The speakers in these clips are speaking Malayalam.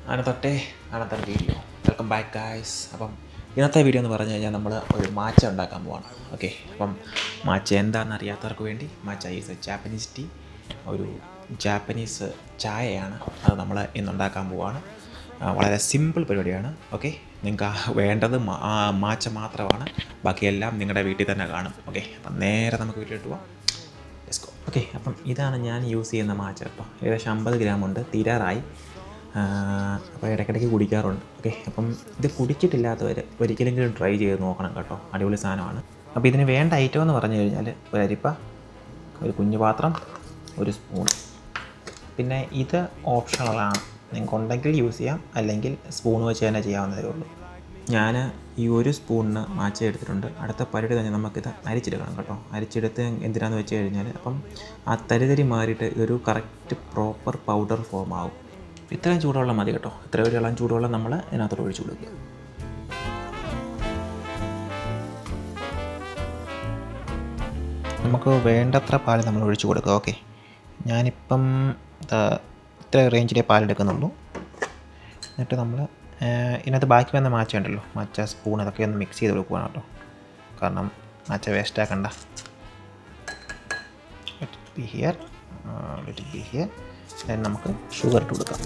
അനത്തെ വീഡിയോ വെൽക്കം ബാക്ക് ഗായ്സ്. അപ്പം ഇന്നത്തെ വീഡിയോ എന്ന് പറഞ്ഞു കഴിഞ്ഞാൽ നമ്മൾ ഒരു മാച്ച ഉണ്ടാക്കാൻ പോവാണ്. ഓക്കെ, അപ്പം മാച്ച എന്താണെന്ന് അറിയാത്തവർക്ക് വേണ്ടി മാച്ച ഈസ് എ ജാപ്പനീസ് ടീ, ഒരു ജാപ്പനീസ് ചായയാണ്. അത് നമ്മൾ ഇന്നുണ്ടാക്കാൻ പോവാണ്. വളരെ സിമ്പിൾ പരിപാടിയാണ്. ഓക്കെ, നിങ്ങൾക്ക് വേണ്ടത് മാച്ച മാത്രമാണ്, ബാക്കിയെല്ലാം നിങ്ങളുടെ വീട്ടിൽ തന്നെ കാണും. ഓക്കെ, അപ്പം നേരെ നമുക്ക് വീട്ടിലിട്ട് പോവാം. Let's go. ഓക്കെ, അപ്പം ഇതാണ് ഞാൻ യൂസ് ചെയ്യുന്ന മാച്ച കേട്ടോ. ഏകദേശം 50 ഗ്രാമുണ്ട്, തീരാറായി. അപ്പോൾ ഇടയ്ക്കിടയ്ക്ക് കുടിക്കാറുണ്ട്. ഓക്കെ, അപ്പം ഇത് കുടിച്ചിട്ടില്ലാത്തവർ ഒരിക്കലെങ്കിലും ട്രൈ ചെയ്ത് നോക്കണം കേട്ടോ, അടിപൊളി സാധനമാണ്. അപ്പോൾ ഇതിന് വേണ്ട ഐറ്റം എന്ന് പറഞ്ഞു കഴിഞ്ഞാൽ ഒരു അരിപ്പ, ഒരു കുഞ്ഞു പാത്രം, ഒരു സ്പൂൺ. പിന്നെ ഇത് ഓപ്ഷണലാണ്, നിങ്ങൾക്ക് ഉണ്ടെങ്കിൽ യൂസ് ചെയ്യാം, അല്ലെങ്കിൽ സ്പൂൺ വെച്ച് തന്നെ ചെയ്യാവുന്നതേ ഉള്ളൂ. ഞാൻ ഈ ഒരു സ്പൂണിന് മാച്ച എടുത്തിട്ടുണ്ട്. അടുത്ത പരിപാടി തന്നെ നമുക്കിത് അരിച്ചെടുക്കണം കേട്ടോ. അരിച്ചെടുത്ത് എന്തിനാന്ന് വെച്ച് കഴിഞ്ഞാൽ അപ്പം ആ തരിതരി മാറിയിട്ട് ഇതൊരു കറക്റ്റ് പ്രോപ്പർ പൗഡർ ഫോം ആവും. ഇത്രയും ചൂടുവെള്ളം മതി കേട്ടോ. ഇത്ര ഒരു ഇളം ചൂടുവെള്ളം നമ്മൾ ഇതിനകത്തോട്ട് ഒഴിച്ചു കൊടുക്കുക. നമുക്ക് വേണ്ടത്ര പാൽ നമ്മൾ ഒഴിച്ചു കൊടുക്കുക. ഓക്കെ, ഞാനിപ്പം ഇത്ര റേഞ്ചിലെ പാലെടുക്കുന്നുള്ളൂ. എന്നിട്ട് നമ്മൾ ഇതിനകത്ത് ബാക്കി വന്ന മാച്ച ഉണ്ടല്ലോ, മാച്ച സ്പൂൺ, അതൊക്കെ ഒന്ന് മിക്സ് ചെയ്ത് കൊടുക്കുകയാണ് കേട്ടോ. കാരണം മാച്ച വേസ്റ്റ് ആക്കണ്ട. ബി ഹിയർ നമുക്ക് ഷുഗർ ഇട്ട് കൊടുക്കാം.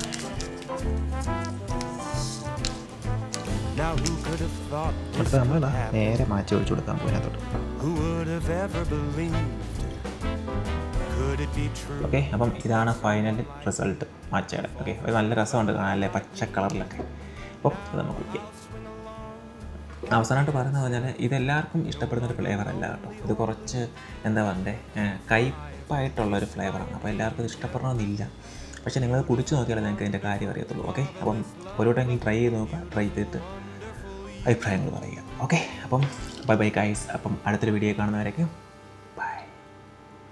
അടുത്ത് നമ്മൾ നേരെ മാച്ച ഒഴിച്ചു കൊടുക്കാൻ പോകുന്നതോട്ട്. ഓക്കെ, അപ്പം ഇതാണ് ഫൈനൽ റിസൾട്ട് മാച്ചയുടെ. ഓക്കെ, ഒരു നല്ല രസമുണ്ട് കാണാനല്ലേ, പച്ച കളറിലൊക്കെ. അപ്പോൾ അത് നമുക്ക് കുടിക്കാം. അവസാനമായിട്ട് പറയുന്നത് പറഞ്ഞാൽ ഇതെല്ലാവർക്കും ഇഷ്ടപ്പെടുന്നൊരു ഫ്ലേവർ അല്ല കേട്ടോ. ഇത് കുറച്ച് എന്താ പറയണ്ടേ, കയ്പായിട്ടുള്ളൊരു ഫ്ലേവറാണ്. അപ്പോൾ എല്ലാവർക്കും ഇത് ഇഷ്ടപ്പെടണമെന്നില്ല. പക്ഷേ നിങ്ങളത് കുടിച്ച് നോക്കിയാലേ നിങ്ങൾക്ക് അതിൻ്റെ കാര്യം അറിയത്തുള്ളൂ. ഓക്കെ, അപ്പം ഒരു വട്ടമെങ്കിലും ട്രൈ ചെയ്ത് നോക്കുക. ട്രൈ ചെയ്തിട്ട് അഭിപ്രായങ്ങൾ പറയുക. ഓക്കെ, അപ്പം ബൈ ബൈ ഗൈസ്. അപ്പം അടുത്തൊരു വീഡിയോ കാണുന്നവരേക്കും